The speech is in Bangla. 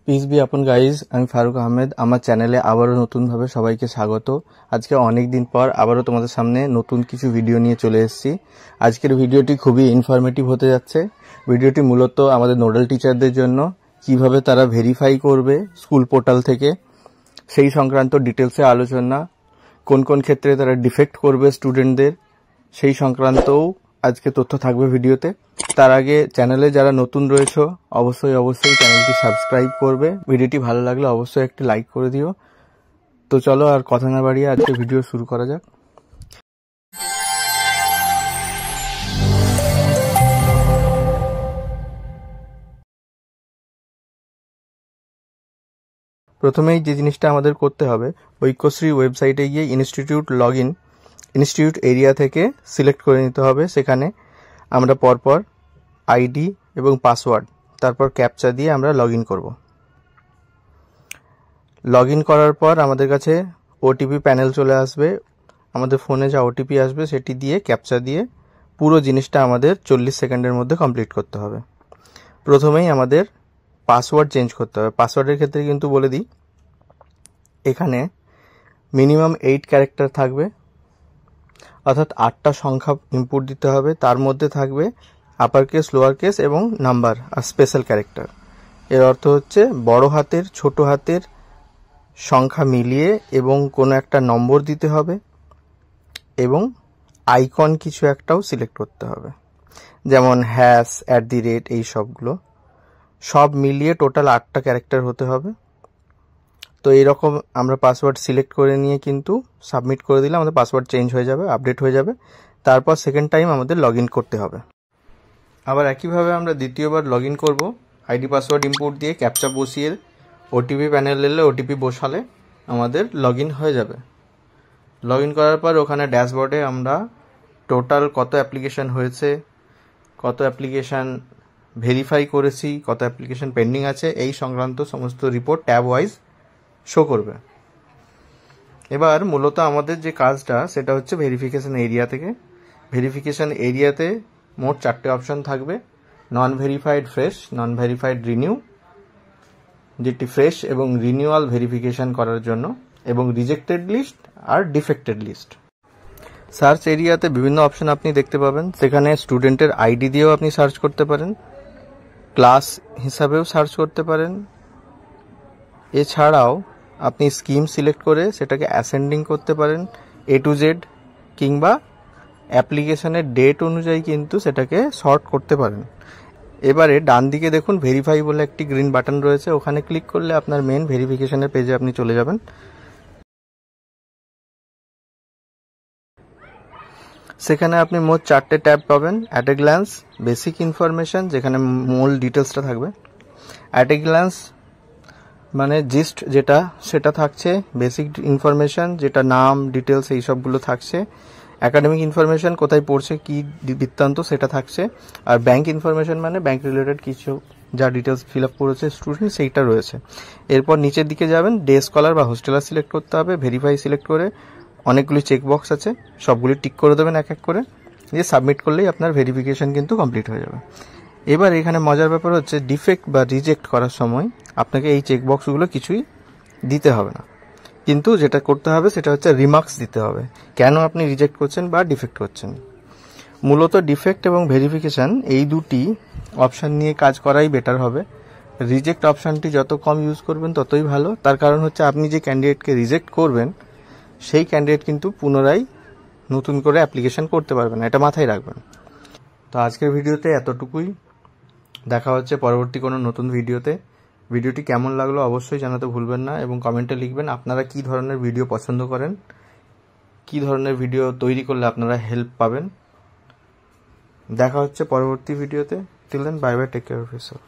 পিস বি আপন গাইজ, আমি ফারুক আহমেদ। আমার চ্যানেলে আবারও নতুনভাবে সবাইকে স্বাগত। আজকে অনেক দিন পর আবারও তোমাদের সামনে নতুন কিছু ভিডিও নিয়ে চলে এসেছি। আজকের ভিডিওটি খুবই ইনফরমেটিভ হতে যাচ্ছে। ভিডিওটি মূলত আমাদের নোডাল টিচারদের জন্য, কিভাবে তারা ভেরিফাই করবে স্কুল পোর্টাল থেকে সেই সংক্রান্ত ডিটেলসে আলোচনা, কোন কোন ক্ষেত্রে তারা ডিফেক্ট করবে স্টুডেন্টদের সেই সংক্রান্তও আজকে তথ্য থাকবে ভিডিওতে। তার আগে চ্যানেলে যারা নতুন রয়েছে অবশ্যই চ্যানেলটি সাবস্ক্রাইব করবে। ভিডিওটি ভালো লাগলে অবশ্যই একটি লাইক করে দিও। তো চলো আর কথা না বাড়িয়ে আজকে ভিডিও শুরু করা যাক। প্রথমেই যে জিনিসটা আমাদের করতে হবে, ঐক্যশ্রী ওয়েবসাইটে গিয়ে ইনস্টিটিউট এরিয়া থেকে সিলেক্ট করে নিতে হবে। সেখানে আমরা পরপর আইডি এবং পাসওয়ার্ড, তারপর ক্যাপচা দিয়ে আমরা লগ ইন করব। লগ ইন করার পর আমাদের কাছে ওটিপি প্যানেল চলে আসবে। আমাদের ফোনে যা ওটিপি আসবে সেটি দিয়ে ক্যাপচা দিয়ে পুরো জিনিসটা আমাদের 40 সেকেন্ডের মধ্যে কমপ্লিট করতে হবে। প্রথমেই আমাদের পাসওয়ার্ড চেঞ্জ করতে হবে। পাসওয়ার্ডের ক্ষেত্রে কিন্তু বলে দিই, এখানে মিনিমাম 8 ক্যারেক্টার থাকবে, অর্থাৎ 8টা সংখ্যা ইনপুট দিতে হবে। তার মধ্যে থাকবে আপার কেস, লোয়ার কেস এবং নাম্বার আর স্পেশাল ক্যারেক্টার। এর অর্থ হচ্ছে বড় হাতের ছোট হাতের সংখ্যা মিলিয়ে এবং কোনো একটা নম্বর দিতে হবে এবং আইকন কিছু একটাও সিলেক্ট করতে হবে, যেমন হ্যাশ, @ এই সবগুলো সব মিলিয়ে টোটাল 8টা ক্যারেক্টার হতে হবে। তো এইরকম আমরা পাসওয়ার্ড সিলেক্ট করে নিয়ে কিন্তু সাবমিট করে দিলে আমাদের পাসওয়ার্ড চেঞ্জ হয়ে যাবে, আপডেট হয়ে যাবে। তারপর সেকেন্ড টাইম আমাদের লগ ইন করতে হবে। আবার একইভাবে আমরা দ্বিতীয়বার লগ ইন করবো। আইডি পাসওয়ার্ড ইনপুট দিয়ে ক্যাপচা বসিয়ে ওটিপি প্যানেল এলে ওটিপি বসালে আমাদের লগ ইন হয়ে যাবে। লগ ইন করার পর ওখানে ড্যাশবোর্ডে আমরা টোটাল কত অ্যাপ্লিকেশান হয়েছে, কত অ্যাপ্লিকেশান ভেরিফাই করেছি, কত অ্যাপ্লিকেশান পেন্ডিং আছে, এই সংক্রান্ত সমস্ত রিপোর্ট ট্যাব ওয়াইজ শো করবে। এবার মূলত আমাদের যে কাজটা সেটা হচ্ছে ভেরিফিকেশন এরিয়া থেকে। ভেরিফিকেশন এরিয়াতে মোট 4টে অপশন থাকবে: নন ভেরিফাইড ফ্রেশ, নন ভেরিফাইড রিনিউ, যেটি ফ্রেশ এবং রিনিউয়াল ভেরিফিকেশন করার জন্য, এবং রিজেক্টেড লিস্ট আর ডিফেক্টেড লিস্ট। সার্চ এরিয়াতে বিভিন্ন অপশন আপনি দেখতে পাবেন। সেখানে স্টুডেন্টের আইডি দিয়েও আপনি সার্চ করতে পারেন, ক্লাস হিসাবেও সার্চ করতে পারেন। এছাড়াও আপনি স্কিম সিলেক্ট করে সেটাকে অ্যাসেন্ডিং করতে পারেন A to Z, কিংবা অ্যাপ্লিকেশনের ডেট অনুযায়ী কিন্তু সেটাকে সর্ট করতে পারেন। এবারে ডান দিকে দেখুন ভেরিফাই বলে একটি গ্রিন বাটন রয়েছে, ওখানে ক্লিক করলে আপনার মেন ভেরিফিকেশনের পেজে আপনি চলে যাবেন। সেখানে আপনি মোট 4টে ট্যাব পাবেন: at a glance, basic information, যেখানে মূল ডিটেলসটা থাকবে। অ্যাট এ গ্ল্যান্স মানে জিস্ট যেটা, সেটা থাকছে। বেসিক ইনফরমেশন, যেটা নাম, ডিটেলস এই সবগুলো থাকছে। অ্যাকাডেমিক ইনফরমেশন, কোথায় পড়ছে, কি বৃত্তান্ত, সেটা থাকছে। আর ব্যাংক ইনফরমেশন মানে ব্যাংক রিলেটেড কিছু যা ডিটেলস ফিল আপ করেছে স্টুডেন্ট, সেইটা রয়েছে। এরপর নিচের দিকে যাবেন, ডে স্কলার বা হোস্টেলার সিলেক্ট করতে হবে। ভেরিফাই সিলেক্ট করে অনেকগুলি চেকবক্স আছে, সবগুলি টিক করে দেবেন এক এক করে, দিয়ে সাবমিট করলেই আপনার ভেরিফিকেশন কিন্তু কমপ্লিট হয়ে যাবে। এবার এখানে মজার ব্যাপার হচ্ছে, ডিফেক্ট বা রিজেক্ট করার সময় আপনাকে এই চেকবক্সগুলো কিছুই দিতে হবে না, কিন্তু যেটা করতে হবে সেটা হচ্ছে রিমার্কস দিতে হবে, কেন আপনি রিজেক্ট করছেন বা ডিফেক্ট করছেন। মূলত ডিফেক্ট এবং ভেরিফিকেশান এই দুটি অপশান নিয়ে কাজ করাই বেটার হবে। রিজেক্ট অপশানটি যত কম ইউজ করবেন ততই ভালো। তার কারণ হচ্ছে আপনি যে ক্যান্ডিডেটকে রিজেক্ট করবেন সেই ক্যান্ডিডেট কিন্তু পুনরায় নতুন করে অ্যাপ্লিকেশান করতে পারবেন না, এটা মাথায় রাখবেন। তো আজকের ভিডিওতে এতটুকুই। দেখা হচ্ছে পরবর্তী কোনো নতুন ভিডিওতে। ভিডিওটি কেমন লাগলো অবশ্যই জানাতে ভুলবেন না, এবং কমেন্টে লিখবেন আপনারা কী ধরনের ভিডিও পছন্দ করেন, কী ধরনের ভিডিও তৈরি করলে আপনারা হেল্প পাবেন। দেখা হচ্ছে পরবর্তী ভিডিওতে। Till then, bye bye, take care of yourself.